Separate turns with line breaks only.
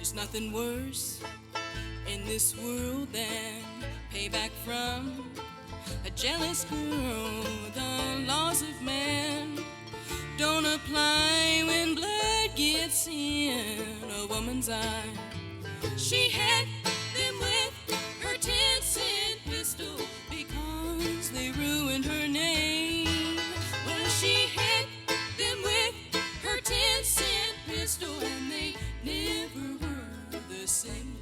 There's nothing worse in this world than payback from a jealous girl. The laws of man don't apply when blood gets in a woman's eye. She had them with her 10-cent pistol because they ruined her name. Well, she had them with her 10-cent pistol and they never were the same.